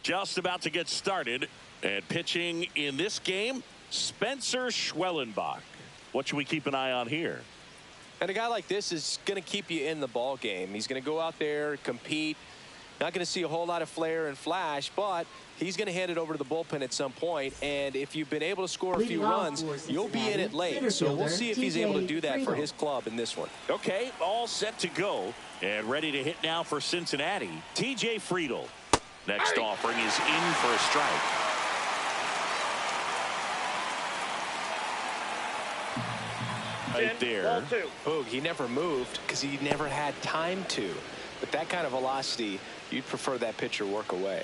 Just about to get started. And pitching in this game, Spencer Schwellenbach. What should we keep an eye on here? And a guy like this is going to keep you in the ball game. He's going to go out there, compete. Not going to see a whole lot of flair and flash, but he's going to hand it over to the bullpen at some point. And if you've been able to score a few runs, you'll be in it late. So we'll see if he's able to do that for his club in this one. Okay, all set to go and ready to hit now for Cincinnati. TJ Friedl. Next offering is in for a strike. Right there. Boog, he never moved because he never had time to. But that kind of velocity, you'd prefer that pitcher work away.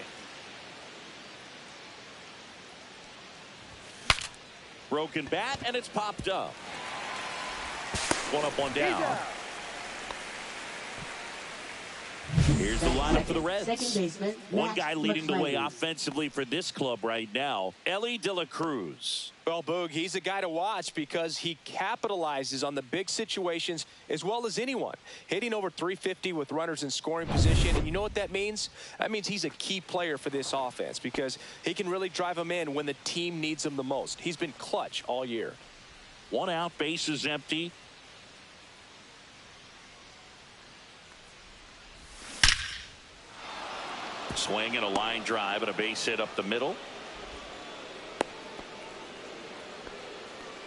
Broken bat, and it's popped up. One up, one down. Here's the lineup for the Reds. One guy leading the way offensively for this club right now, Elly De La Cruz. Well, Boog, he's a guy to watch because he capitalizes on the big situations as well as anyone. Hitting over 350 with runners in scoring position. And you know what that means? That means he's a key player for this offense because he can really drive them in when the team needs him the most. He's been clutch all year. One out, base is empty. Swing and a line drive and a base hit up the middle.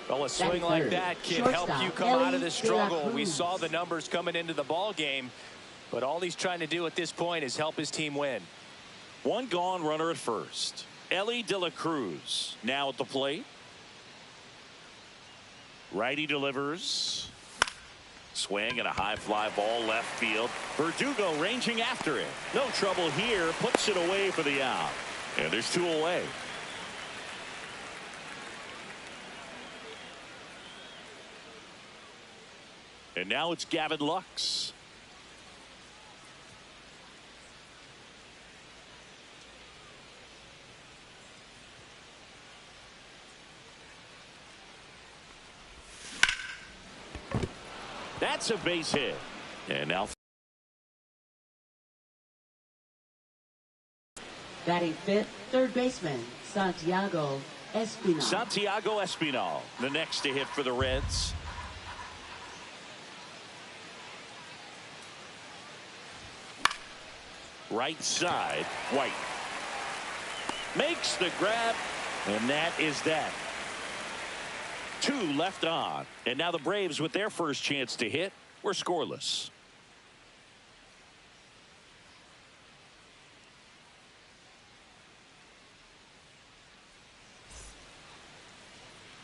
Well, a swing like that can help you come out of the struggle. We saw the numbers coming into the ball game, but all he's trying to do at this point is help his team win. One gone, runner at first. Elly De La Cruz now at the plate. Righty delivers. Swing and a high fly ball left field. Verdugo ranging after it. No trouble here. Puts it away for the out. And there's two away. And now it's Gavin Lux. That's a base hit. And now batting fifth, third baseman Santiago Espinal. Santiago Espinal, the next to hit for the Reds. Right side, White makes the grab, and that is that. Two left on, and now the Braves with their first chance to hit were scoreless.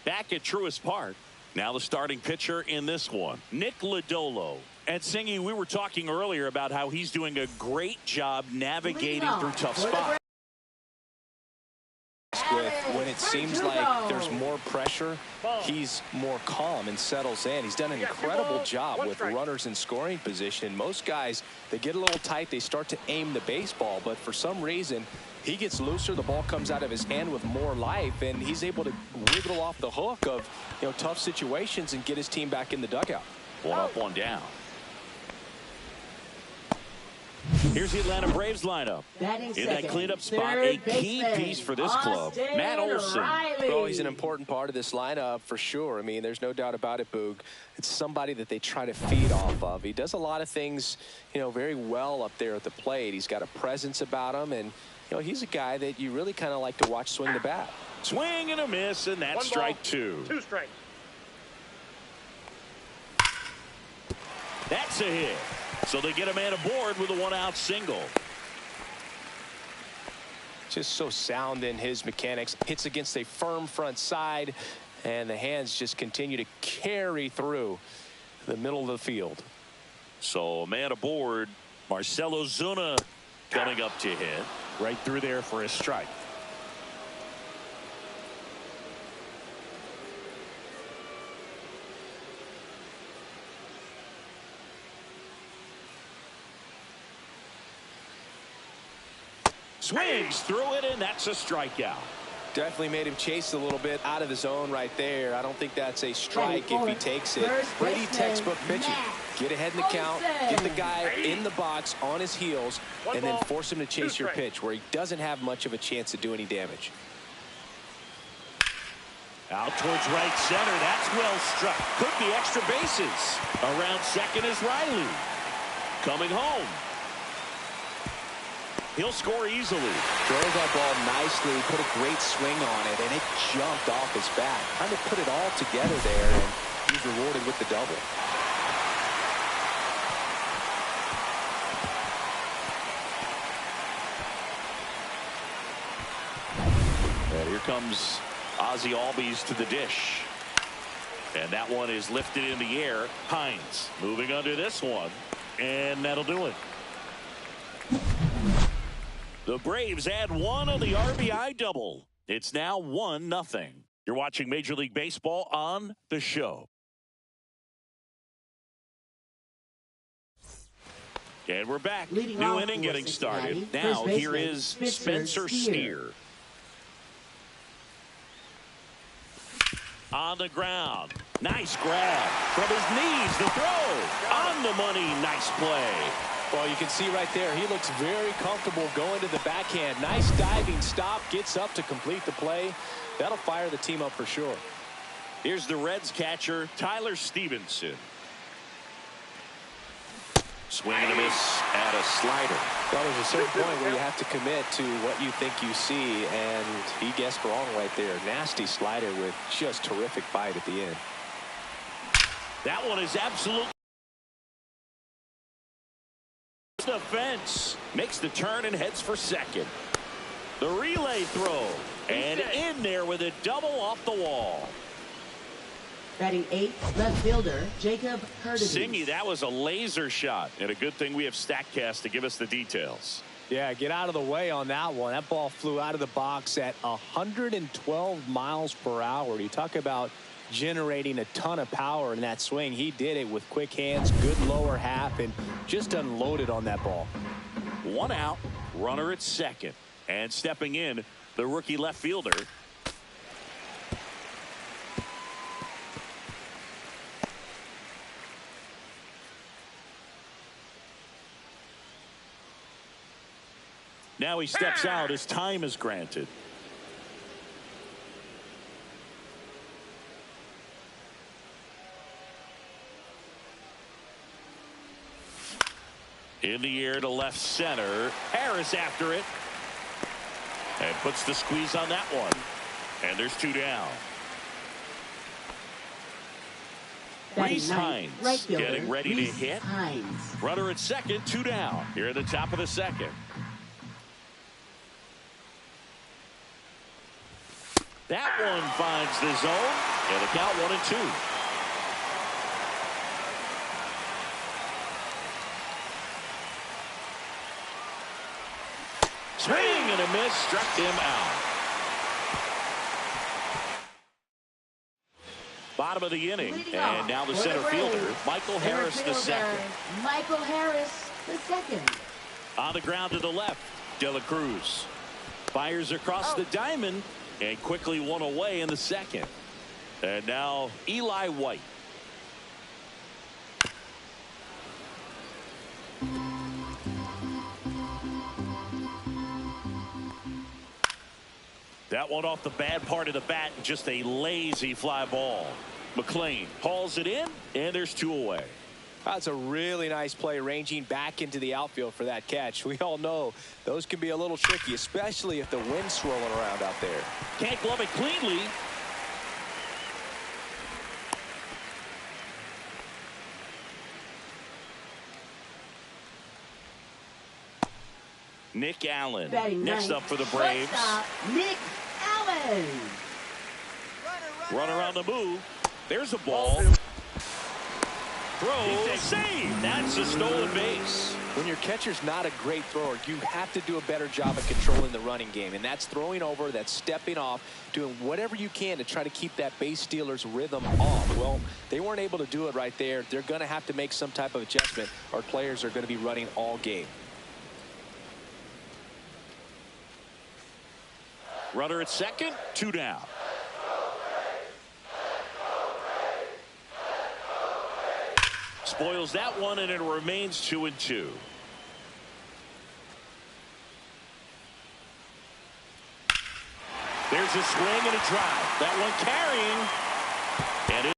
Back at Truist Park. Now the starting pitcher in this one, Nick Lodolo. And Singy, we were talking earlier about how he's doing a great job navigating through tough spots. When it seems like there's more pressure, he's more calm and settles in. He's done an incredible job with runners in scoring position. Most guys, they get a little tight, they start to aim the baseball, but for some reason he gets looser, the ball comes out of his hand with more life, and he's able to wiggle off the hook of tough situations and get his team back in the dugout. One up, one down. Here's the Atlanta Braves lineup. In that cleanup spot, a key piece for this club, Matt Olson. Well, he's an important part of this lineup for sure. I mean, there's no doubt about it, Boog. It's somebody that they try to feed off of. He does a lot of things, very well up there at the plate. He's got a presence about him, and he's a guy that you really kind of like to watch swing the bat. Swing and a miss, and that's strike two. Two strikes. That's a hit. So they get a man aboard with a one-out single. Just so sound in his mechanics. Hits against a firm front side, and the hands just continue to carry through the middle of the field. So a man aboard. Marcell Ozuna coming up to hit. Right through there for a strike. Swings through it, and that's a strikeout. Definitely made him chase a little bit out of his zone right there. I don't think that's a strike if he takes it. Pretty textbook pitching. Get ahead in the count, get the guy in the box on his heels, and then force him to chase your pitch where he doesn't have much of a chance to do any damage. Out towards right center. That's well struck. Could be extra bases. Around second is Riley. Coming home. He'll score easily. Drove that ball nicely, put a great swing on it, and it jumped off his bat. Kind of put it all together there, and he's rewarded with the double. And here comes Ozzie Albies to the dish. And that one is lifted in the air. Hines moving under this one. And that'll do it. The Braves add one on the RBI double. It's now 1-0. You're watching Major League Baseball on the show. And we're back. New inning getting started. Now here is Spencer Steer. On the ground. Nice grab. From his knees, the throw. On the money. Nice play. Well, you can see right there, he looks very comfortable going to the backhand. Nice diving stop. Gets up to complete the play. That'll fire the team up for sure. Here's the Reds catcher, Tyler Stevenson. Swing and a miss at a slider. Well, there's a certain point where you have to commit to what you think you see, and he guessed wrong right there. Nasty slider with just terrific bite at the end. That one is absolutely. The fence makes the turn and heads for second. The relay throw, and in there with a double off the wall. Batting 8th, left fielder Jacob Hurdides. Singy, that was a laser shot, and a good thing we have StatCast to give us the details. Yeah, get out of the way on that one. That ball flew out of the box at 112 miles per hour. You talk about generating a ton of power in that swing. He did it with quick hands, good lower half, and just unloaded on that ball. One out, runner at second. And stepping in, the rookie left fielder. Now he steps out as time is granted. In the air to left center. Harris after it. And puts the squeeze on that one. And there's two down. Reese Hines right getting ready Reese to hit. Hines. Runner at second, two down. Here at the top of the second. That one finds the zone. And the count 1-2. Swing and a miss, struck him out. Bottom of the inning, and now the center fielder, Michael Harris the second. Michael Harris the second. On the ground to the left, De La Cruz fires across the diamond and quickly one away in the second. And now Eli White. That one off the bad part of the bat, just a lazy fly ball. McLean hauls it in, and there's two away. That's a really nice play, ranging back into the outfield for that catch. We all know those can be a little tricky, especially if the wind's swirling around out there. Can't glove it cleanly. Nick Allen next up for the Braves. Nick Allen. Runner on the move. There's a ball. Throw, save. That's a stolen base. When your catcher's not a great thrower, you have to do a better job of controlling the running game. And that's throwing over, that's stepping off, doing whatever you can to try to keep that base stealer's rhythm off. Well, they weren't able to do it right there. They're going to have to make some type of adjustment. Our players are going to be running all game. Runner at second, two down. spoils that one, and it remains 2-2. There's a swing and a drive. That one carrying. And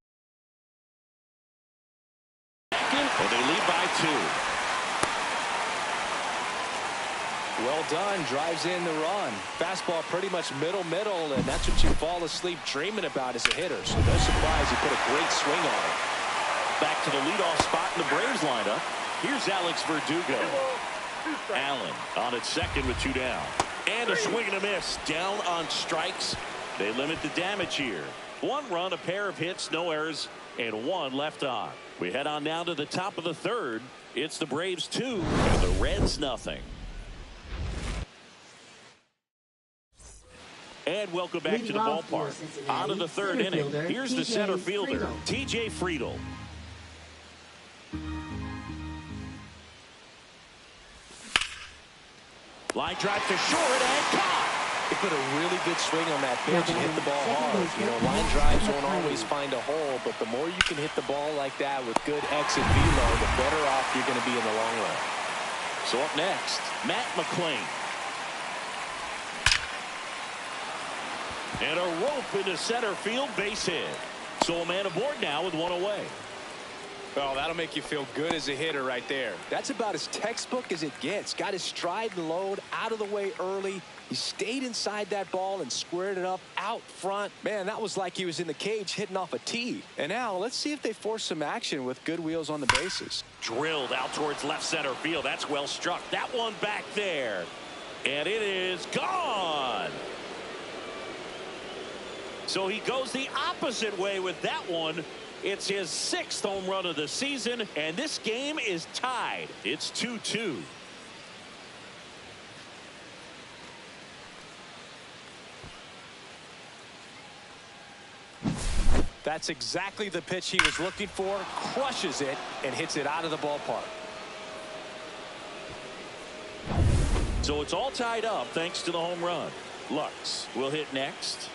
they lead by 2. Well done. Drives in the run. Fastball pretty much middle, and that's what you fall asleep dreaming about as a hitter. So no surprise he put a great swing on it. Back to the leadoff spot in the Braves lineup. Here's Alex Verdugo. Allen on at second with 2 down. And a swing and a miss. Down on strikes. They limit the damage here. 1 run, a pair of hits, no errors, and 1 left on. We head on now to the top of the 3rd. It's the Braves 2 and the Reds nothing. And welcome back to the ballpark. On to the 3rd inning. Here's the center fielder, TJ Friedl. Line drive to short and caught. He put a really good swing on that pitch and hit the ball hard. You know, line drives won't always find a hole, but the more you can hit the ball like that with good exit velo, the better off you're going to be in the long run. So up next, Matt McClain. And a rope into center field, base hit. So a man aboard now with 1 away. Well, that'll make you feel good as a hitter right there. That's about as textbook as it gets. Got his stride and load out of the way early. He stayed inside that ball and squared it up out front. Man, that was like he was in the cage hitting off a tee. And now let's see if they force some action with good wheels on the bases. Drilled out towards left center field. That's well struck. That one back there. And it is gone. So he goes the opposite way with that one. It's his 6th home run of the season, and this game is tied. It's 2-2. That's exactly the pitch he was looking for. Crushes it and hits it out of the ballpark. So it's all tied up thanks to the home run. Lux will hit next.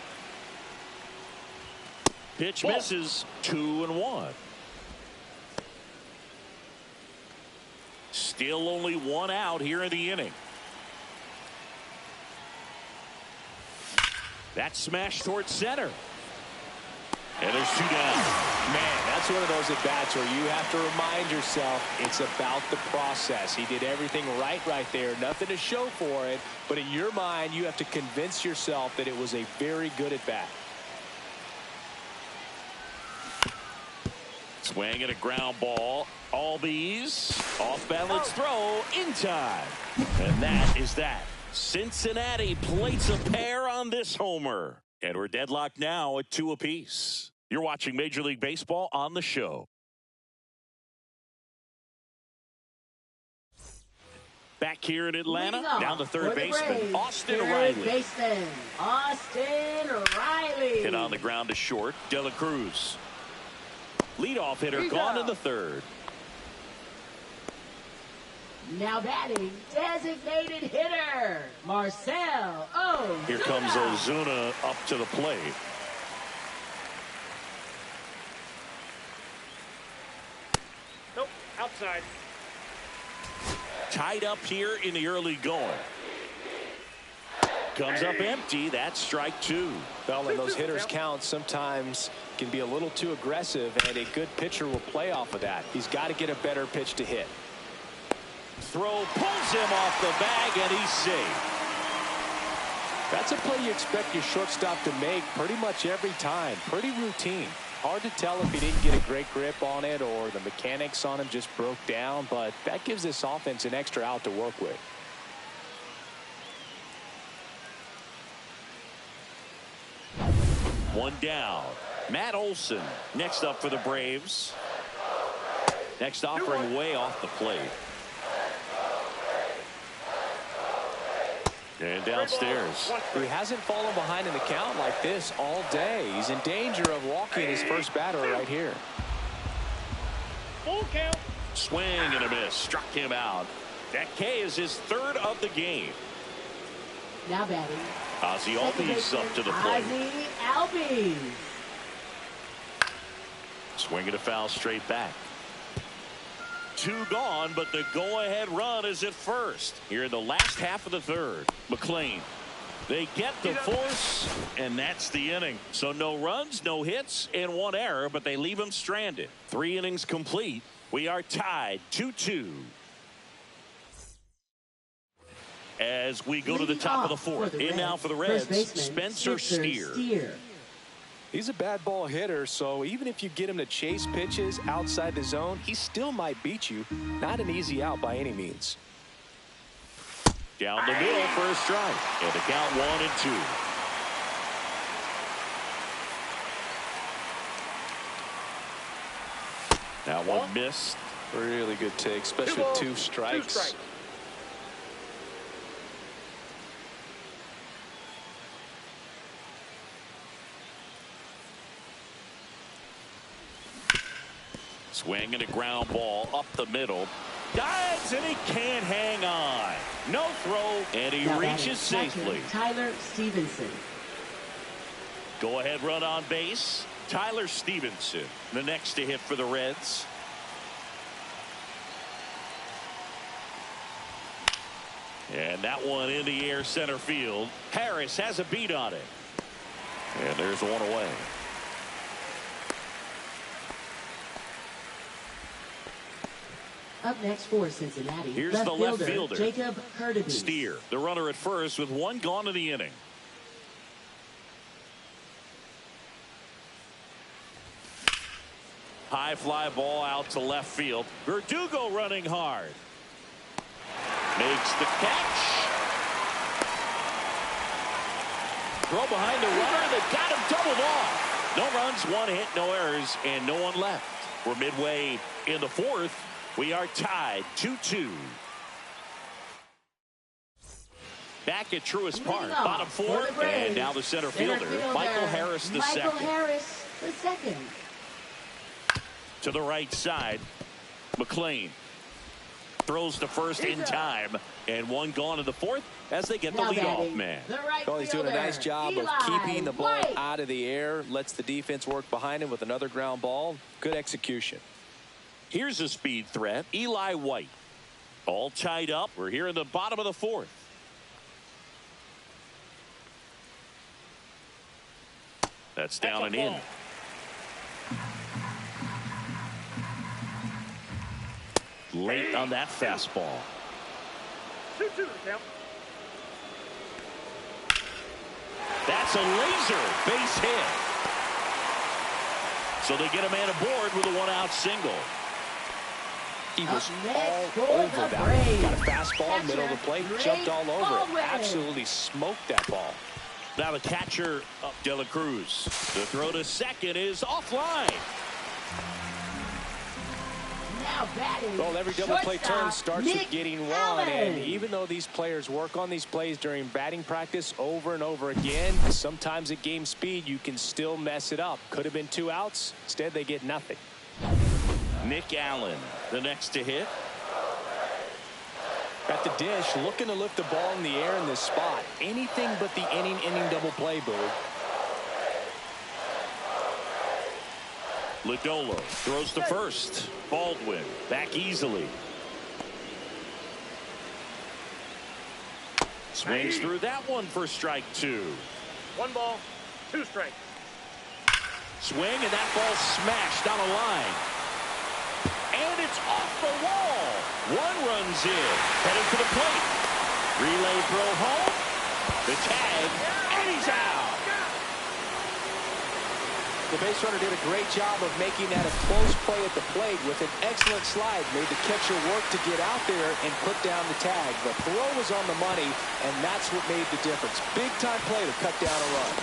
Pitch misses. 2-1. Still only 1 out here in the inning. That smash towards center. And there's 2 down. Man, that's one of those at-bats where you have to remind yourself it's about the process. He did everything right there. Nothing to show for it. But in your mind, you have to convince yourself that it was a very good at-bat. Swing and a ground ball. Albies off balance throw in time. And that is that. Cincinnati plates a pair on this homer. And we're deadlocked now at 2 apiece. You're watching Major League Baseball on the show. Back here in Atlanta, down the 3rd baseman, Austin Riley. Hit on the ground to short, De La Cruz. Leadoff hitter gone in the 3rd. Now batting, designated hitter, Marcell Ozuna. Here comes Ozuna up to the plate. Nope, outside. Tied up here in the early going. Comes up empty. That's strike 2. Well, and those hitters count sometimes can be a little too aggressive, and a good pitcher will play off of that. He's got to get a better pitch to hit. Throw pulls him off the bag, and he's safe. That's a play you expect your shortstop to make pretty much every time. Pretty routine. Hard to tell if he didn't get a great grip on it or the mechanics on him just broke down, but that gives this offense an extra out to work with. One down. Matt Olson next up for the Braves. Next offering way off the plate. And downstairs. He hasn't fallen behind in the count like this all day. He's in danger of walking his first batter right here. Full count. Swing and a miss. Struck him out. That K is his 3rd of the game. Now batting, Ozzy Albies up to the plate. Ozzy Albies. Swing and a foul straight back. 2 gone, but the go-ahead run is at first. Here in the last half of the third. McLean. They get the force, and that's the inning. So no runs, no hits, and 1 error, but they leave him stranded. 3 innings complete. We are tied 2-2. As we go to the top of the fourth. In now for the Reds, Spencer Steer. He's a bad ball hitter, so even if you get him to chase pitches outside the zone, he still might beat you. Not an easy out by any means. Down the middle for a strike. And the count 1-2. That one missed. Really good take, especially with 2 strikes. Swing and a ground ball up the middle. Dives and he can't hang on. No throw, and he reaches safely. Tyler Stevenson. Go ahead run on base. Tyler Stevenson, the next to hit for the Reds. And that one in the air center field. Harris has a beat on it. And there's one away. Up next for Cincinnati. Here's the left fielder. Jacob Hurtubise. Steer, the runner at first with 1 gone in the inning. High fly ball out to left field. Verdugo running hard. Makes the catch. Throw behind the runner. They got him doubled off. No runs, 1 hit, no errors, and no one left. We're midway in the fourth. We are tied 2-2. Back at Truist Park, bottom 4, and now the center fielder, Michael Harris the second. Michael Harris the second. To the right side, McLean throws to first in time, and 1 gone in the fourth as they get the leadoff man. Well, he's doing a nice job of keeping the ball out of the air, lets the defense work behind him with another ground ball. Good execution. Here's a speed threat, Eli White. All tied up. We're here in the bottom of the fourth. That's down and in. Late on that fastball. 2-2 the count. That's a laser base hit. So they get a man aboard with a 1-out single. He was all over that one. Got a fastball, middle of the plate, jumped all over it. Absolutely smoked that ball. Now the catcher, De La Cruz. The throw to second is offline. Now batting. Well, every double play turn starts with getting 1. And even though these players work on these plays during batting practice over and over again, sometimes at game speed you can still mess it up. Could have been 2 outs. Instead, they get nothing. Nick Allen, the next to hit. At the dish, looking to lift the ball in the air in this spot. Anything but the inning double play, Boog. Lodolo throws to first. Baldwin back easily. Swings through that one for strike 2. 1 ball, 2 strikes. Swing, and that ball smashed down a line. And it's off the wall. 1 runs in. Headed for the plate. Relay throw home. The tag, and he's out. The base runner did a great job of making that a close play at the plate with an excellent slide. Made the catcher work to get out there and put down the tag. The throw was on the money, and that's what made the difference. Big time play to cut down a run.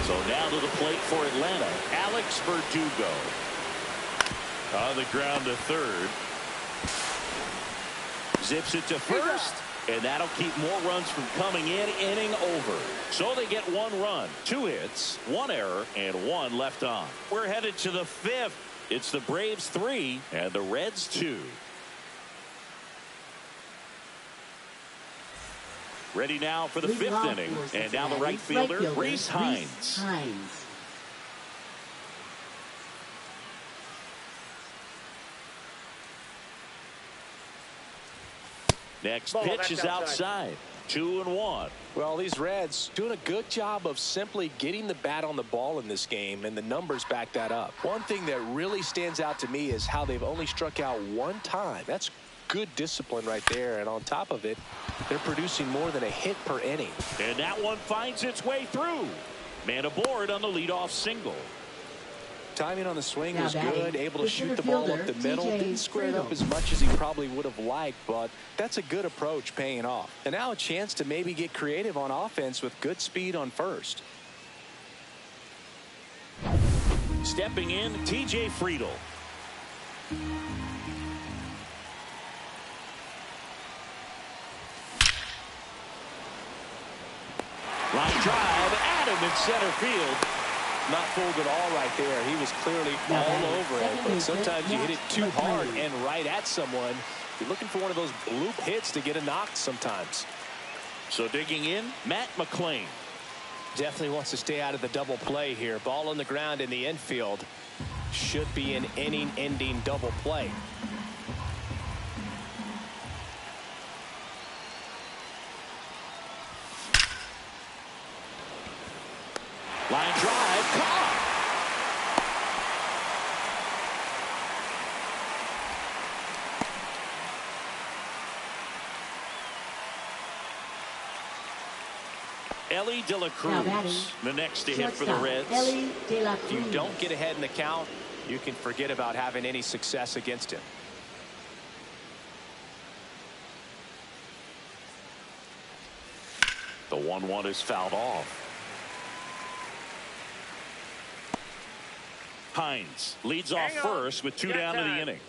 So now to the plate for Atlanta, Alex Verdugo. On the ground to third. Zips it to first, and that'll keep more runs from coming in. Inning over. So they get 1 run, 2 hits, 1 error, and 1 left on. We're headed to the 5th. It's the Braves 3 and the Reds 2. Ready now for the Leading fifth off inning. for And now the Cincinnati, right fielder, Reese Hines. Reese Hines. Next Ball, pitch that's is outside. 2-1. Well, these Reds doing a good job of simply getting the bat on the ball in this game, and the numbers back that up. One thing that really stands out to me is how they've only struck out one time. That's good discipline right there, and on top of it, they're producing more than a hit per inning. And that one finds its way through. Man aboard on the leadoff single. Timing on the swing Now was batting, good, able to the shoot center the ball up fielder, the middle. TJ Didn't square it up Friedel. as much as he probably would have liked, but that's a good approach paying off. And now a chance to maybe get creative on offense with good speed on first. Stepping in, TJ Friedel. Line drive, Adam in center field. Not fooled at all right there. He was clearly Now all batting, over it, second but baseman, sometimes you hit it too Matt hard McClain. and right at someone. You're looking for one of those loop hits to get a knock sometimes. So digging in, Matt McClain. Definitely wants to stay out of the double play here. Ball on the ground in the infield. Should be an inning-ending double play. Line drive, caught. Ellie De La Now batting, Cruz, the next to hit for the shortstop, Reds. Ellie De La If you Cruz. don't get ahead in the count, you can forget about having any success against him. The 1-1 is fouled off. Hines leads off Hang on. first with 2 Got down in the time. inning.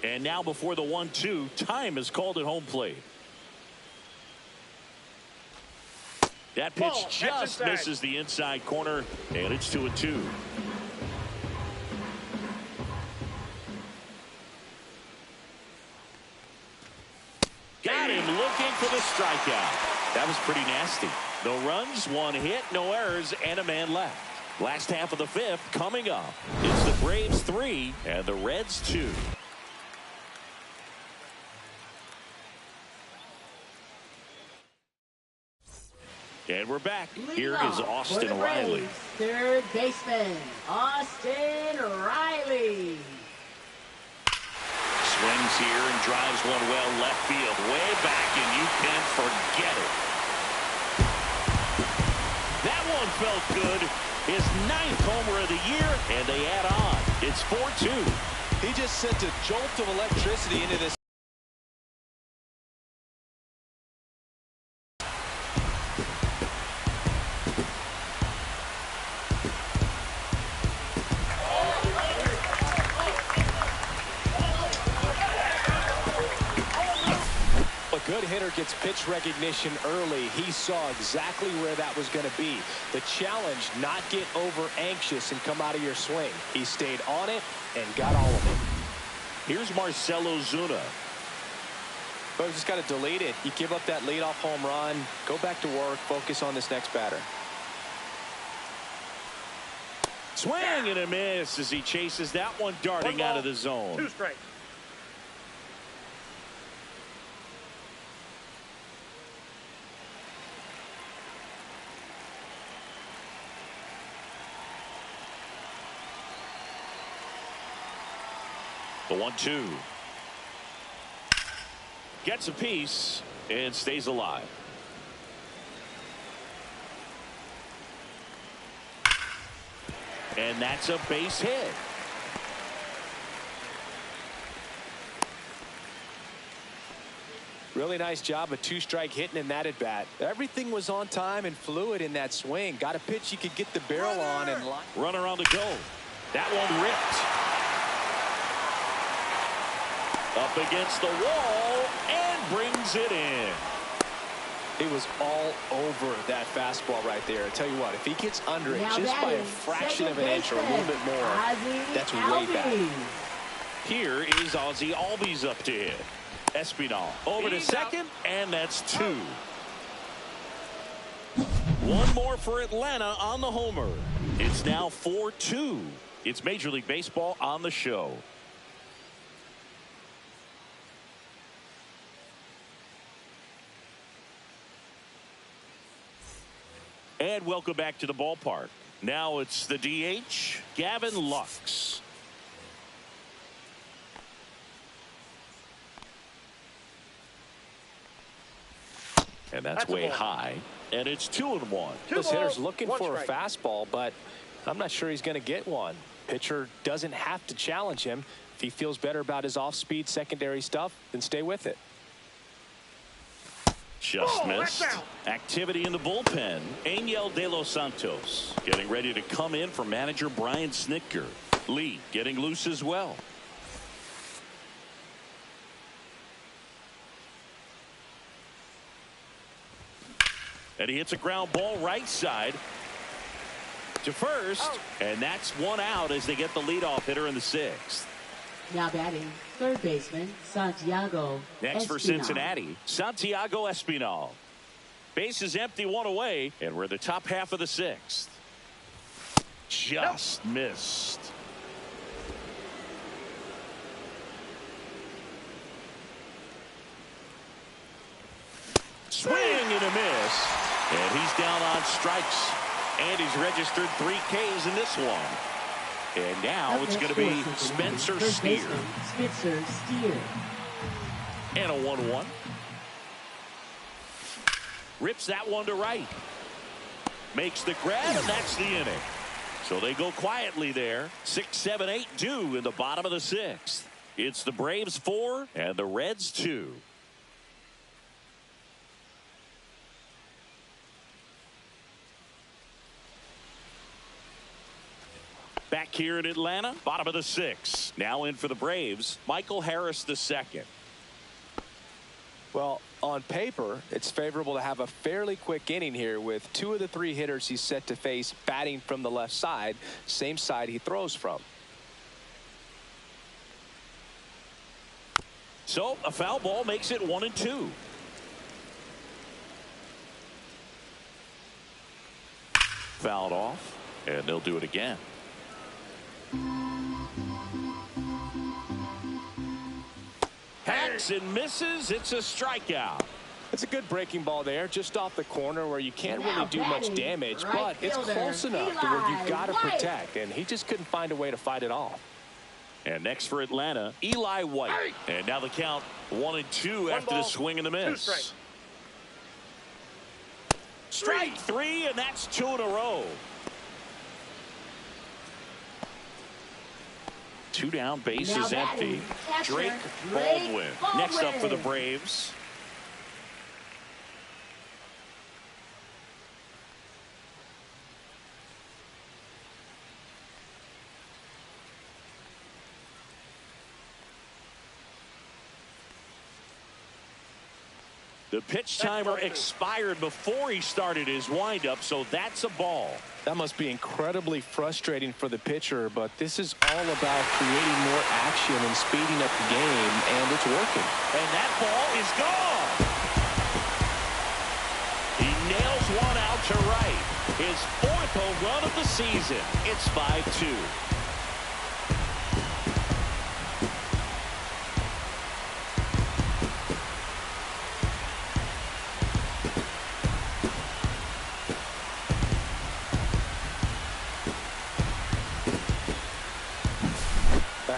And now before the 1-2, time is called at home plate. That pitch Ball, that's just inside. misses the inside corner, and it's 2-2. Got him looking for the strikeout. That was pretty nasty. No runs, 1 hit, no errors, and a man left. Last half of the fifth coming up. It's the Braves 3 and the Reds 2. And we're back. Here is Austin For the Riley. Braves, third baseman, Austin Riley. Swings here and drives one well left field. Way back, and you can forget it. That one felt good. His 9th homer of the year, and they add on. It's 4-2. He just sent a jolt of electricity into this. A good hitter gets pitch recognition early. He saw exactly where that was going to be. The challenge, not get over anxious and come out of your swing. He stayed on it and got all of it. Here's Marcelo Zuna. But just got to delete it. You give up that leadoff home run, go back to work, focus on this next batter. Swing and a miss as he chases that one darting out of the zone. 2 strikes. The 1-2. Gets a piece and stays alive. And that's a base hit. Really nice job of 2-strike hitting in that at bat. Everything was on time and fluid in that swing. Got a pitch he could get the barrel on and line. Runner on the go. That one ripped. Up against the wall and brings it in. He was all over that fastball right there. I tell you what, if he gets under it Now just by a batting, fraction of second an inch or a little bit more, Ozzie that's way back. Albies. Here is Ozzie Albies up to hit. Espinal over to He's second, and that's 2. One more for Atlanta on the homer. It's now 4-2. It's Major League Baseball on the show. And welcome back to the ballpark. Now it's the DH, Gavin Lux. And that's way high. And it's 2-1. This hitter's looking for a fastball, but I'm not sure he's going to get one. Pitcher doesn't have to challenge him. If he feels better about his off-speed secondary stuff, then stay with it. Just missed. Activity in the bullpen. Angel De Los Santos getting ready to come in for manager Brian Snitker. Lee getting loose as well. And he hits a ground ball right side to first. And that's one out as they get the leadoff hitter in the sixth. Now batting, third baseman, Santiago Next for Espinal. Cincinnati, Santiago Espinal. Base is empty, one away, and we're in the top half of the sixth. Just missed. Swing and a miss. And he's down on strikes. And he's registered 3 Ks in this one. And now it's going to be Spencer Steer. Spencer Steer. And a 1-1. Rips that one to right. Makes the grab, and that's the inning. So they go quietly there. 6, 7, 8 due in the bottom of the sixth. It's the Braves 4 and the Reds 2. Back here in Atlanta, bottom of the sixth. Now in for the Braves, Michael Harris II. Well, on paper, it's favorable to have a fairly quick inning here with 2 of the 3 hitters he's set to face batting from the left side, same side he throws from. So a foul ball makes it 1-2. Fouled off, and they'll do it again. Hacks and misses. It's a strikeout. It's a good breaking ball there, just off the corner where you can't really do much damage, but it's close enough to where you've got to protect, and he just couldn't find a way to fight it off. And next for Atlanta, Eli White. And now the count 1-2 after the swing and the miss. Strike 3, and that's 2 in a row. 2 down, base is empty. Drake Baldwin next up for the Braves. The pitch timer expired before he started his windup, so that's a ball. That must be incredibly frustrating for the pitcher, but this is all about creating more action and speeding up the game, and it's working. And that ball is gone. He nails one out to right. His 4th home run of the season. It's 5-2.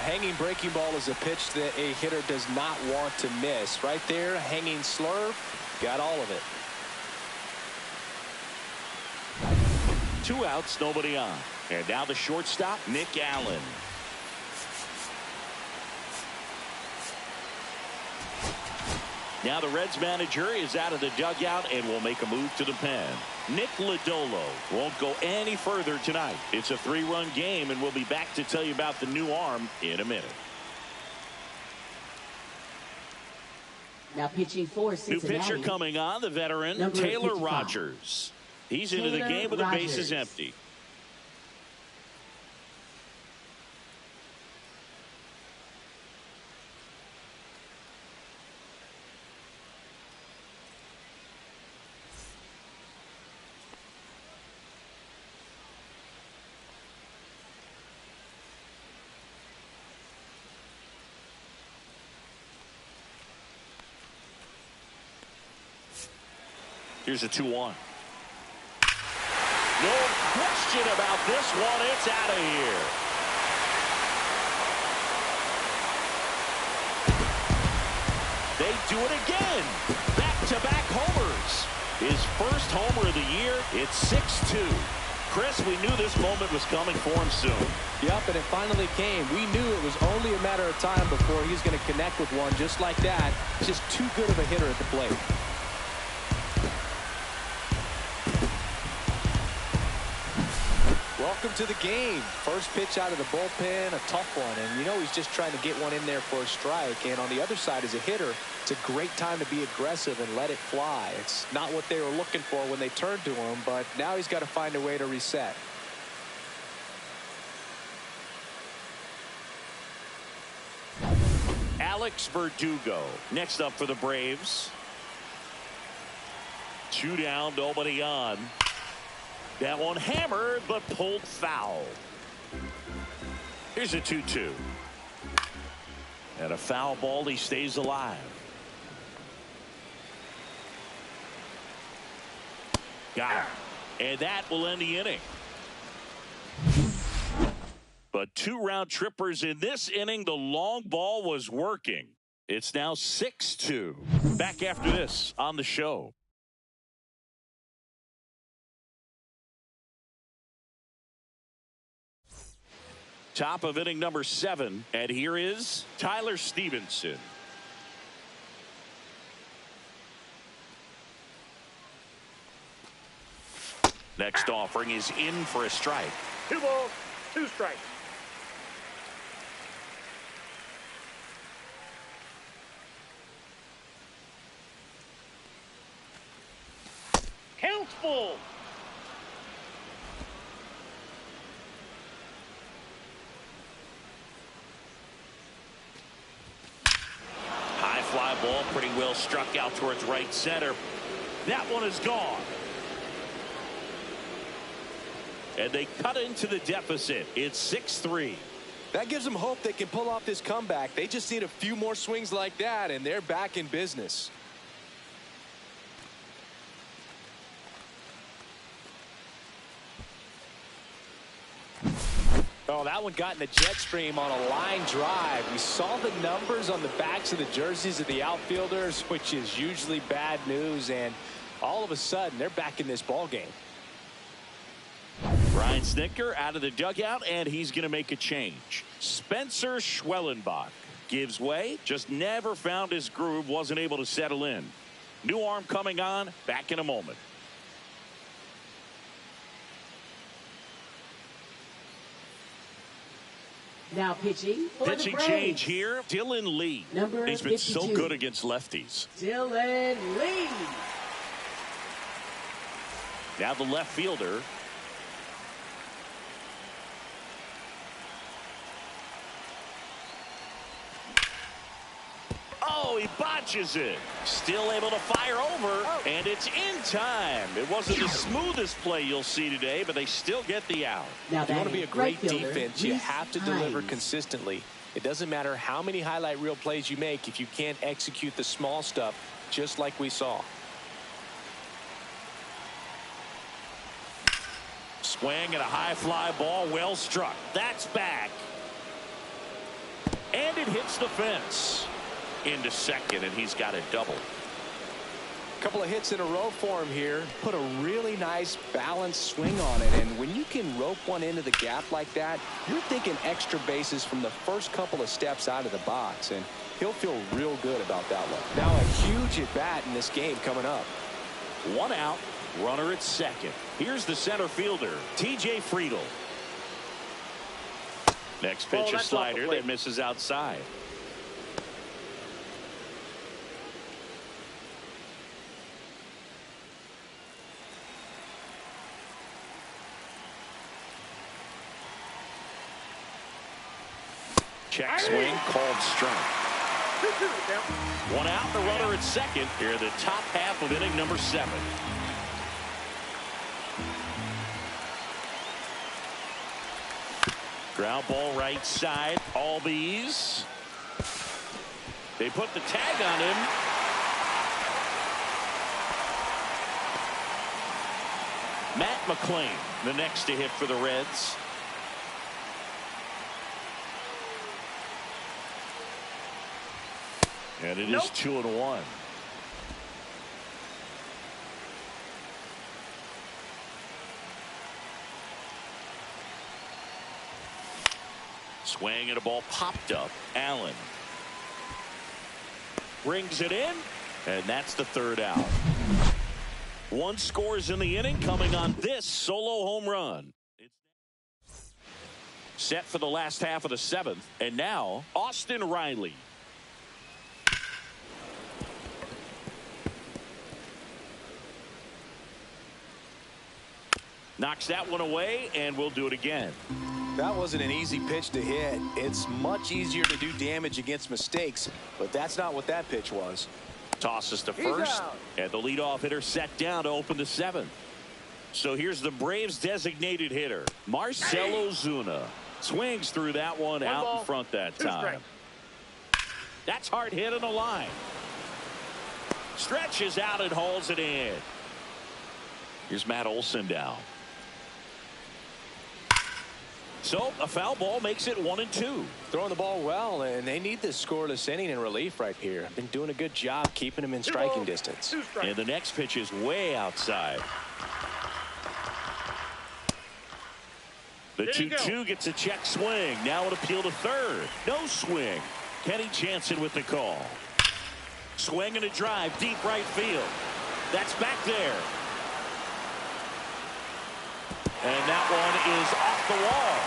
Hanging breaking ball is a pitch that a hitter does not want to miss. Right there, hanging slurve, got all of it. 2 outs, nobody on. And now the shortstop, Nick Allen. Now the Reds manager is out of the dugout and will make a move to the pen. Nick Lodolo won't go any further tonight. It's a 3-run game, and we'll be back to tell you about the new arm in a minute. Now pitching for Cincinnati. New pitcher coming on, the veteran Taylor Rogers. He's into the game with the bases empty. Here's a 2-1. No question about this one. It's out of here. They do it again. Back-to-back homers. His first homer of the year. It's 6-2. Chris, we knew this moment was coming for him soon. Yep, and it finally came. We knew it was only a matter of time before he was going to connect with one just like that. Just too good of a hitter at the plate. Welcome to the game. First pitch out of the bullpen, a tough one. And you know he's just trying to get one in there for a strike. And on the other side, as a hitter, it's a great time to be aggressive and let it fly. It's not what they were looking for when they turned to him, but now he's got to find a way to reset. Alex Verdugo next up for the Braves. 2 down, nobody on. That one hammered, but pulled foul. Here's a 2-2. And a foul ball, he stays alive. Got it. And that will end the inning. But 2 round trippers in this inning. The long ball was working. It's now 6-2. Back after this on the show. Top of inning number 7. And here is Tyler Stevenson. Next offering is in for a strike. 2 balls, 2 strikes. Count full. High fly ball, pretty well struck out towards right center. That one is gone. And they cut into the deficit. It's 6-3. That gives them hope they can pull off this comeback. They just need a few more swings like that, and they're back in business. Oh, that one got in the jet stream on a line drive. We saw the numbers on the backs of the jerseys of the outfielders, which is usually bad news, and all of a sudden, they're back in this ball game. Brian Snitker out of the dugout, and he's going to make a change. Spencer Schwellenbach gives way. Just never found his groove. Wasn't able to settle in. New arm coming on. Back in a moment. Now pitching for Pitching the Braves. change here. Dylan Lee. Number He's been 52. so good against lefties. Dylan Lee. Now the left fielder. Oh, he botches it. Still able to fire over, and it's in time. It wasn't the smoothest play you'll see today, but they still get the out. Now If you want to be a great fielder, defense, you Reese have to deliver Hines. consistently. It doesn't matter how many highlight reel plays you make if you can't execute the small stuff, just like we saw. Swing and a high fly ball, well struck. That's back. And it hits the fence. Into second, and he's got a double. Couple of hits in a row for him here. Put a really nice balanced swing on it, and when you can rope one into the gap like that, you're thinking extra bases from the first couple of steps out of the box, and he'll feel real good about that one. Now a huge at bat in this game coming up. 1 out, runner at second. Here's the center fielder, TJ Friedl. Next pitch, a that's off the slider plate. that misses outside. Check swing, called strike. 2-2 to count. 1 out, the runner at second. Here, the top half of inning number 7. Ground ball right side. Albies. They put the tag on him. Matt McClain, the next to hit for the Reds. And it is 2-1. Swing and a ball popped up. Allen brings it in, and that's the third out. One scores in the inning, coming on this solo home run. It's set for the last half of the seventh, and now Austin Riley. Knocks that one away, and we'll do it again. That wasn't an easy pitch to hit. It's much easier to do damage against mistakes, but that's not what that pitch was. Tosses to first, and the leadoff hitter set down to open the seventh. So here's the Braves designated hitter, Marcell Ozuna. Swings through that one out in front that time. That's hard hit on the line. Stretches out and hauls it in. Here's Matt Olson down. So a foul ball makes it 1-2. Throwing the ball well, and they need this scoreless inning in relief right here. Been doing a good job keeping him in striking distance. And the next pitch is way outside. The 2-2 gets a check swing. Now an appeal to third. No swing. Kenny Jansen with the call. Swing and a drive deep right field. That's back there. And that one is off the wall.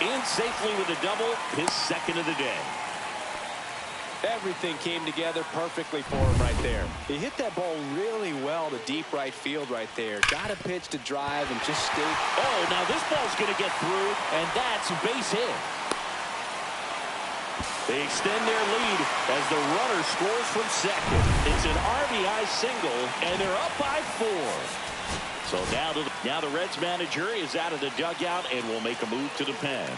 In safely with a double, his second of the day. Everything came together perfectly for him right there. He hit that ball really well to deep right field right there. Got a pitch to drive and just stay. Oh, now this ball's going to get through, and that's a base hit. They extend their lead as the runner scores from second. It's an RBI single, and they're up by 4. So now the Reds manager is out of the dugout and will make a move to the pen.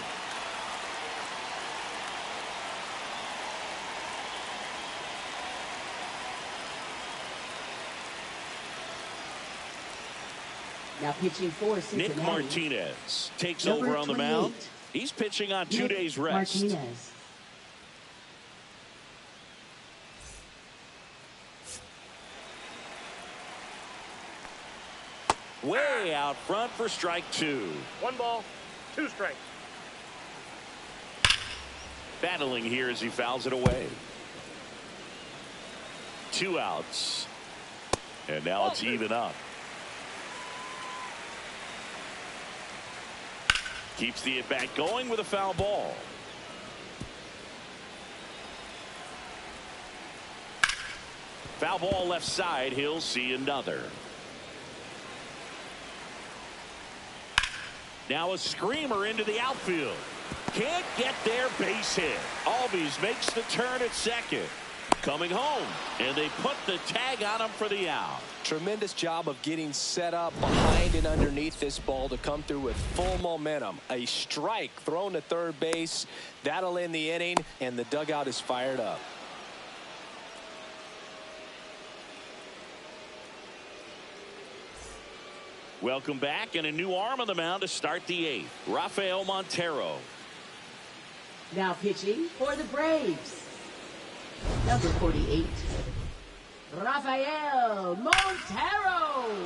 Now pitching for Cincinnati, Nick Martinez takes Number over on the 28. mound. He's pitching on 2 days rest. Martinez. Way out front for strike 2. 1 ball, 2 strikes. Battling here as he fouls it away. 2 outs. And now it's even up. Keeps the at-bat going with a foul ball. Foul ball left side. He'll see another. Now a screamer into the outfield. Can't get there, base hit. Albies makes the turn at second. Coming home, and they put the tag on him for the out. Tremendous job of getting set up behind and underneath this ball to come through with full momentum. A strike thrown to third base. That'll end the inning, and the dugout is fired up. Welcome back, and a new arm on the mound to start the 8th. Rafael Montero. Now pitching for the Braves, number 48, Rafael Montero.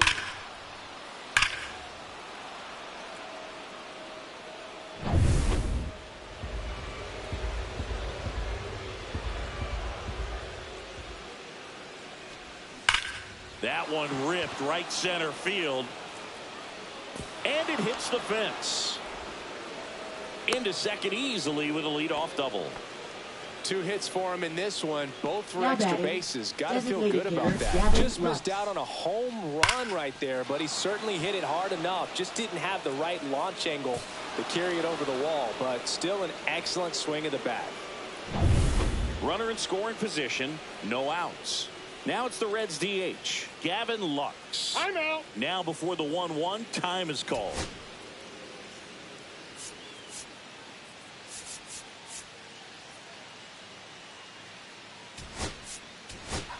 That one ripped right center field. And it hits the fence. Into second easily with a leadoff double. 2 hits for him in this one, both for Now extra batting, bases. Got to feel good designated about hitter, that. Gavin Just missed Lux. out on a home run right there, but he certainly hit it hard enough. Just didn't have the right launch angle to carry it over the wall, but still an excellent swing of the bat. Runner in scoring position, no outs. Now it's the Reds DH, Gavin Lux. I'm out. Now before the 1-1, time is called.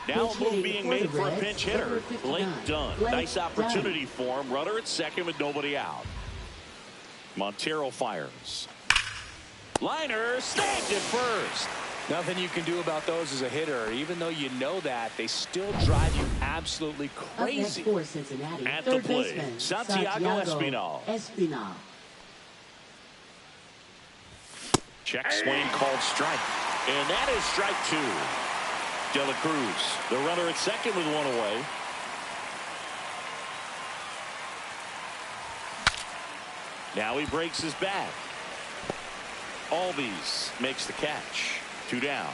Now a move being made for a pinch hitter. Blake Dunn. Nice opportunity for him. Runner at second with nobody out. Montero fires. Liner snagged at first. Nothing you can do about those as a hitter. Even though you know that, they still drive you absolutely crazy. For Cincinnati, at the plate, Santiago Espinal. Check swing called strike. And that is strike two. De La Cruz, the runner at second with one away. Now he breaks his bat. Albies makes the catch. 2 down.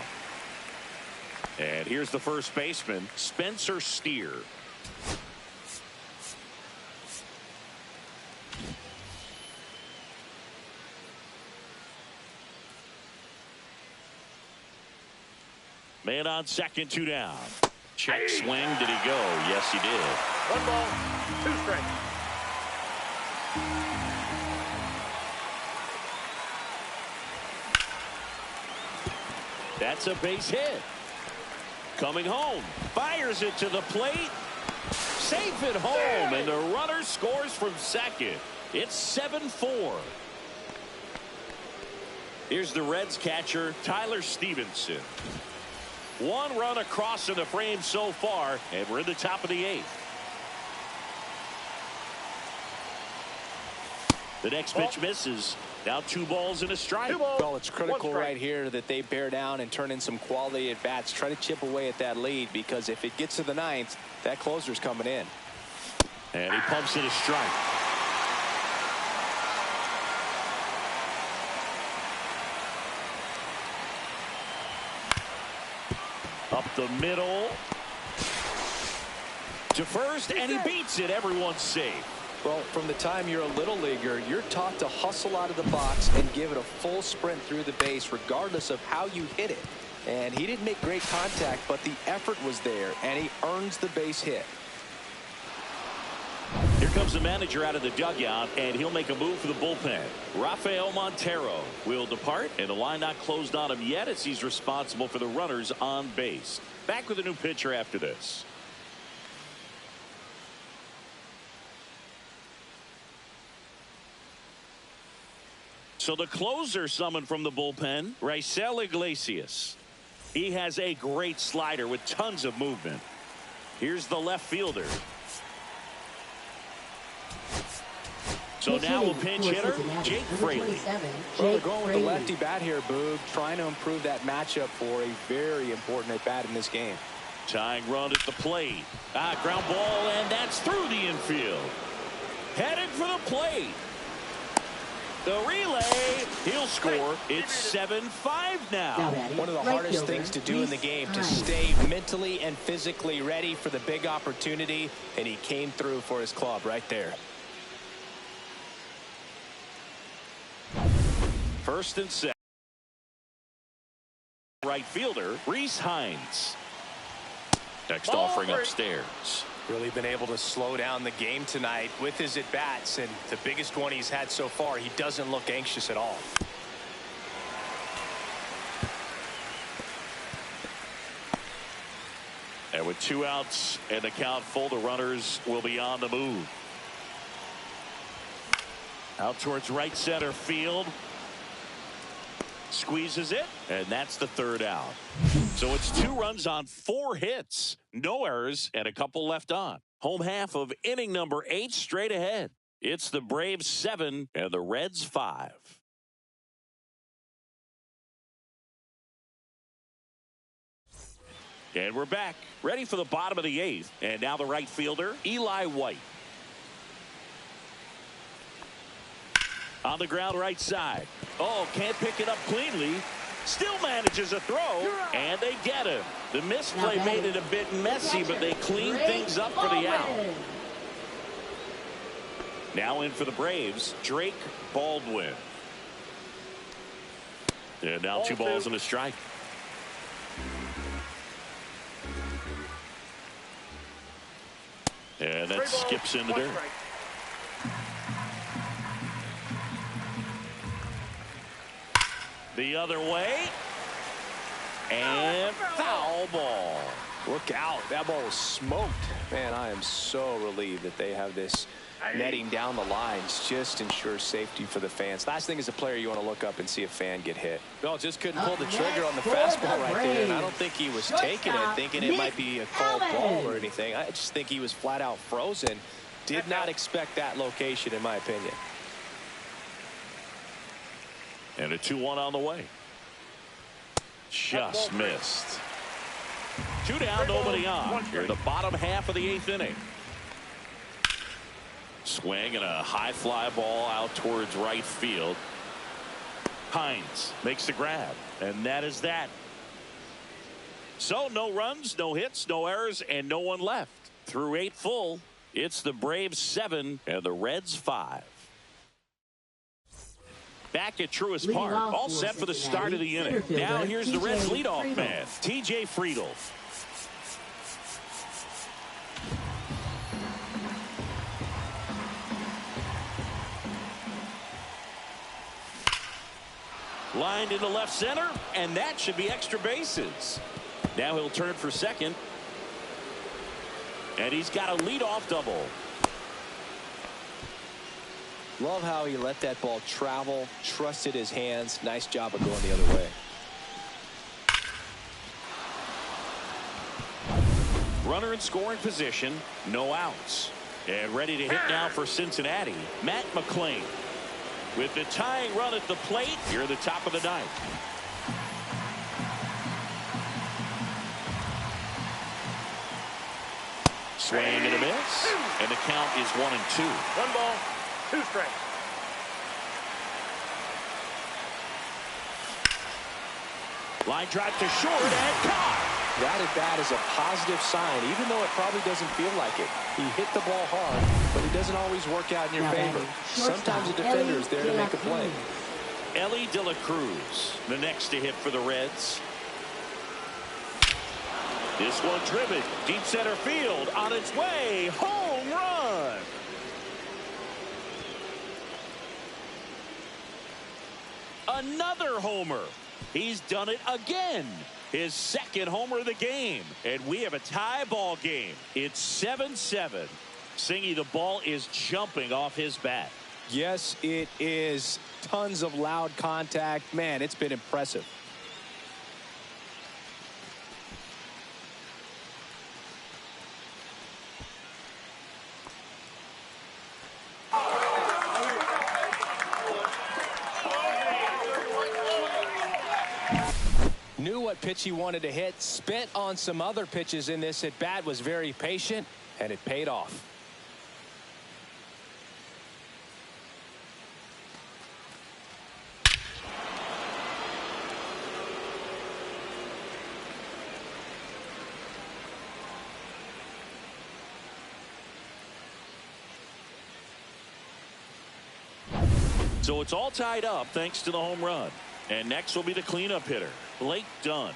And here's the first baseman, Spencer Steer. Man on second, 2 down. Check swing. Did he go? Yes, he did. 1 ball, 2 strikes. That's a base hit. Coming home. Fires it to the plate. Safe at home. And the runner scores from second. It's 7-4. Here's the Reds catcher, Tyler Stevenson. 1 run across in the frame so far. And we're in the top of the 8th. The next pitch misses. Now 2 balls and a strike. Well, it's critical right here that they bear down and turn in some quality at bats. Try to chip away at that lead, because if it gets to the 9th, that closer's coming in. And he pumps it a strike. Up the middle. To first, and he beats it. Everyone's safe. Well, from the time you're a little leaguer, you're taught to hustle out of the box and give it a full sprint through the base, regardless of how you hit it. And he didn't make great contact, but the effort was there, and he earns the base hit. Here comes the manager out of the dugout, and he'll make a move for the bullpen. Rafael Montero will depart, and the line not closed on him yet, as he's responsible for the runners on base. Back with a new pitcher after this. So the closer summoned from the bullpen, Raisel Iglesias. He has a great slider with tons of movement. Here's the left fielder. So now a pinch hitter, Jake Fraley. Well, they're going with the lefty bat here, Boog, trying to improve that matchup for a very important at bat in this game. Tying run at the plate. Ground ball, and that's through the infield. Headed for the plate. The relay, he'll score. It's 7-5 now. One of the hardest things to do in the game, to stay mentally and physically ready for the big opportunity, and he came through for his club right there. First and second. Right fielder, Reese Hines. Next offering upstairs. Really been able to slow down the game tonight with his at-bats, and the biggest one he's had so far. He doesn't look anxious at all. And with 2 outs and the count full, the runners will be on the move. Out towards right center field. Squeezes it, and that's the 3rd out. So it's 2 runs on 4 hits. No errors, and a couple left on. Home half of inning number 8 straight ahead. It's the Braves 7 and the Reds 5. And we're back, ready for the bottom of the 8th. And now the right fielder, Eli White. On the ground right side. Oh, can't pick it up cleanly. Still manages a throw, and they get him. The misplay made it a bit messy, but they cleaned things up for the out. Now in for the Braves, Drake Baldwin. And now 2 balls and a strike. And that skips in the dirt. The other way. And foul ball. Look out. That ball was smoked. Man, I am so relieved that they have this netting down the lines. Just ensures safety for the fans. Last thing as a player, you want to look up and see a fan get hit. Well, just couldn't pull the trigger on the fastball right there. And I don't think he was taking it, thinking it might be a called ball or anything. I just think he was flat out frozen. Did not expect that location, in my opinion. And a 2-1 on the way. Just missed. 2 down, nobody on. Here in the bottom half of the 8th inning. Swing and a high fly ball out towards right field. Hines makes the grab, and that is that. So no runs, no hits, no errors, and no one left. Through 8 full, it's the Braves 7 and the Reds 5. Back at Truist Park, all set for the start of the inning. Now here's the Reds leadoff man, T.J. Friedl. Lined into left center, and that should be extra bases. Now he'll turn for second. And he's got a leadoff double. Love how he let that ball travel, trusted his hands. Nice job of going the other way. Runner in scoring position, no outs. And ready to hit now for Cincinnati, Matt McClain. With the tying run at the plate, here at the top of the 9th. Swing and a miss. And the count is 1-2. 1 ball, 2 strikes. Line drive to short and caught. That at bat is a positive sign, even though it probably doesn't feel like it. He hit the ball hard, but it doesn't always work out in your favor. Sometimes a defender is there to make a play. Ellie De La Cruz, the next to hit for the Reds. This one driven deep center field, on its way, home run. Another homer. He's done it again. His second homer of the game. And we have a tie ball game. It's 7-7. Singy, the ball is jumping off his bat. Yes, it is. Tons of loud contact. Man, it's been impressive. Knew what pitch he wanted to hit, spent on some other pitches in this at bat, was very patient, and it paid off. So it's all tied up thanks to the home run. And next will be the cleanup hitter, Blake Dunn.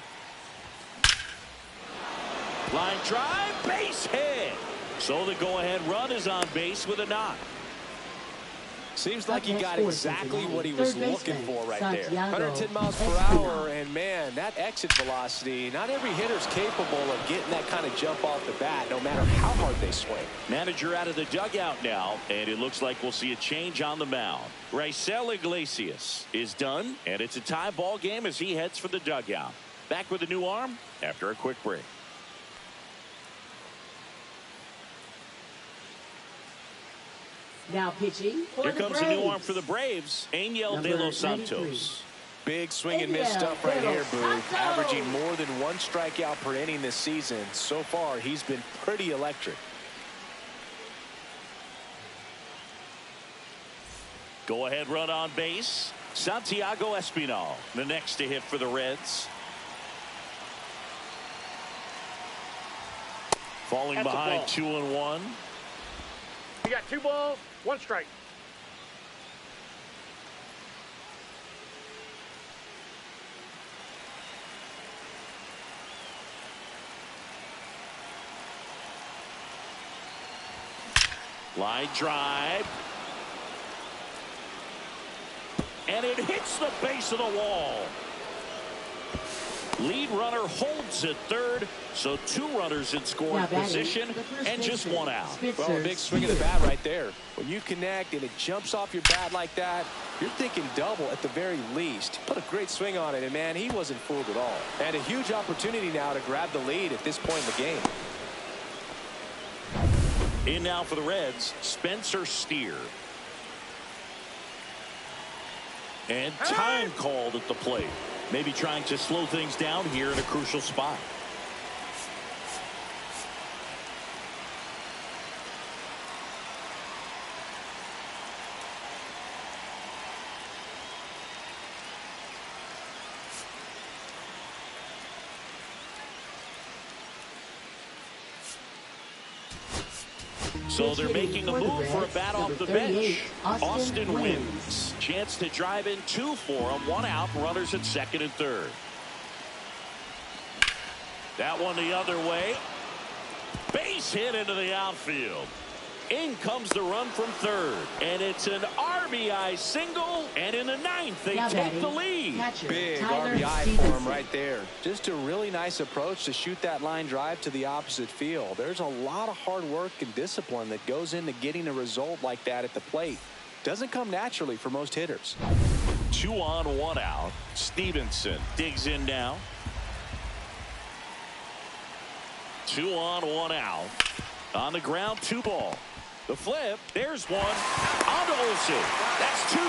Line drive, base hit. So the go-ahead run is on base with a knock. Seems like he got exactly what he was looking for right there. 110 miles per hour, and man, that exit velocity, not every hitter's capable of getting that kind of jump off the bat, no matter how hard they swing. Manager out of the dugout now, and it looks like we'll see a change on the mound. Raisel Iglesias is done, and it's a tie ball game as he heads for the dugout. Back with a new arm after a quick break. Now pitching for Here the comes Braves. a new arm for the Braves, Angel De Los Santos. Big swing and miss stuff right here, Boo. Averaging more than 1 strikeout per inning this season. So far, he's been pretty electric. Go ahead run on base. Santiago Espinal, the next to hit for the Reds. Falling behind 2-1. You got 2 balls, 1 strike. Line drive. And it hits the base of the wall. Lead runner holds at third, so 2 runners in scoring position and just 1 out. Well, a big swing of the bat right there. When you connect and it jumps off your bat like that, you're thinking double at the very least. Put a great swing on it, and man, he wasn't fooled at all. And a huge opportunity now to grab the lead at this point in the game. In now for the Reds, Spencer Steer. And time called at the plate. Maybe trying to slow things down here in a crucial spot. So they're making a move for a bat off the bench. Austin Wins. Chance to drive in 2 for him. 1 out. Runners at second and third. That one the other way. Base hit into the outfield. In comes the run from third. And it's an RBI single. And in the 9th, they take the lead. Big RBI for him right there. Just a really nice approach to shoot that line drive to the opposite field. There's a lot of hard work and discipline that goes into getting a result like that at the plate. Doesn't come naturally for most hitters. 2 on, 1 out. Stevenson digs in now. 2 on, 1 out. On the ground, 2 ball. The flip, there's one. On to Olsen. That's 2.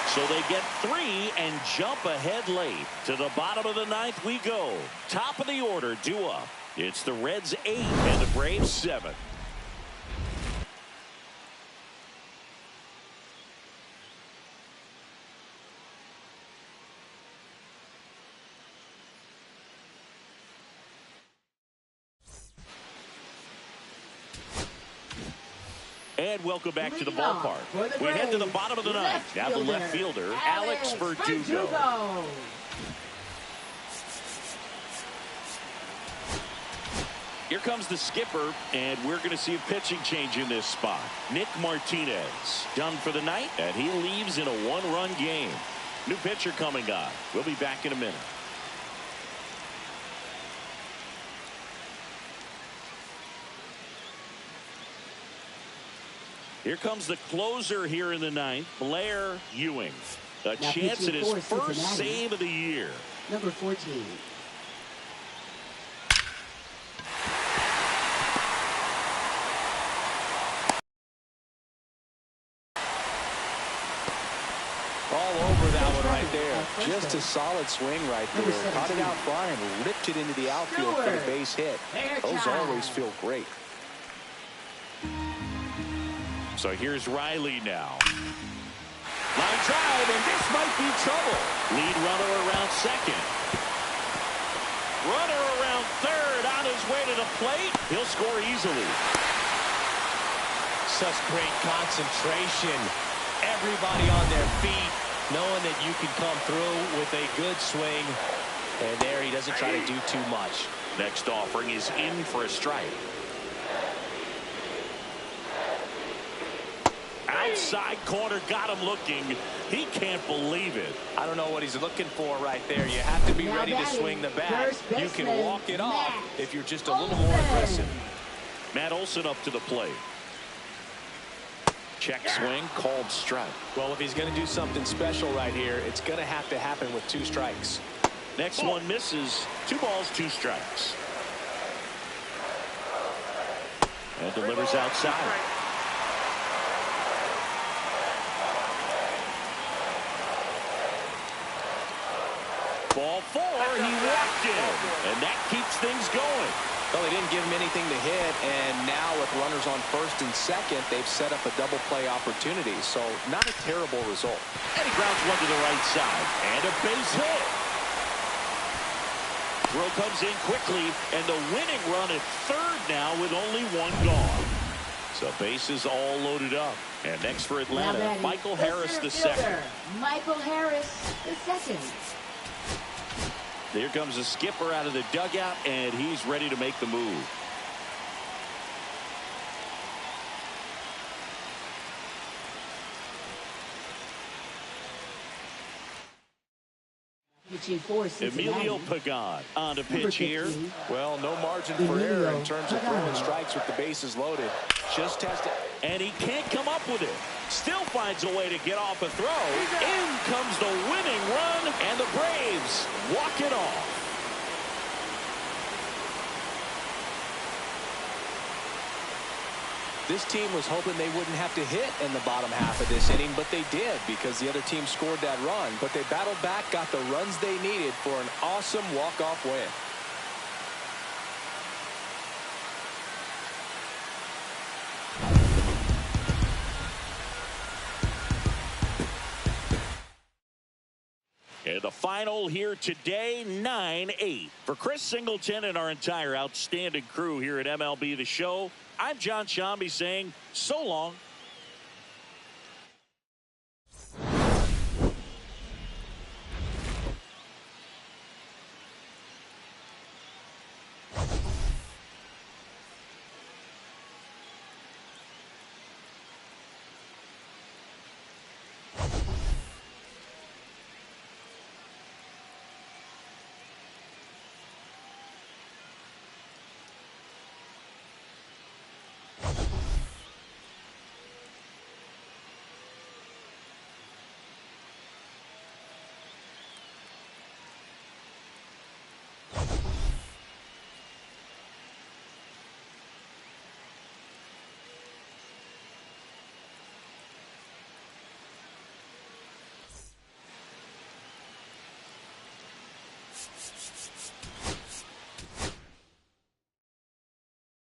So they get 3 and jump ahead late. To the bottom of the 9th we go. Top of the order, due up. It's the Reds 8 and the Braves 7. And welcome back to the ballpark. We head to the bottom of the 9th. Now the left fielder, Alex Verdugo. Here comes the skipper, and we're going to see a pitching change in this spot. Nick Martinez done for the night, and he leaves in a 1-run game. New pitcher coming on. We'll be back in a minute. Here comes the closer here in the 9th, Blair Ewing. A chance at his first save of the year. Number 14. All over that one right there. Just a solid swing right there. Caught it out front and ripped it into the outfield for the base hit. Those always feel great. So here's Riley now. Line drive, and this might be trouble. Lead runner around second. Runner around third on his way to the plate. He'll score easily. Such great concentration. Everybody on their feet, knowing that you can come through with a good swing. And there he doesn't try to do too much. Next offering is in for a strike. Outside corner, got him looking. He can't believe it. I don't know what he's looking for right there. You have to be ready to swing the bat. You can walk it off if you're just a little more aggressive. Matt Olson up to the plate. Check swing, called strike. Well, if he's going to do something special right here, it's going to have to happen with 2 strikes. Next one misses. 2 balls, 2 strikes. And delivers outside. Ball 4, he walked in, and that keeps things going. Well, they didn't give him anything to hit, and now with runners on first and second, they've set up a double play opportunity, so not a terrible result. And he grounds one to the right side, and a base hit. Throw comes in quickly, and the winning run at third now with only 1 gone. So bases all loaded up. And next for Atlanta, Michael Harris the second. Michael Harris the second. Here comes the skipper out of the dugout, and he's ready to make the move. Pitching for Cincinnati, Emilio Pagan on to number pitch here. 15. Well, no margin for Emilio error in terms of throwing Pagan. strikes with the bases loaded. Just has to. And he can't come up with it. Still finds a way to get off a throw. In comes the winning run, and the Braves walk it off. This team was hoping they wouldn't have to hit in the bottom half of this inning, but they did because the other team scored that run. But they battled back, got the runs they needed for an awesome walk-off win. And the final here today, 9-8. For Chris Singleton and our entire outstanding crew here at MLB The Show, I'm John Shambi saying so long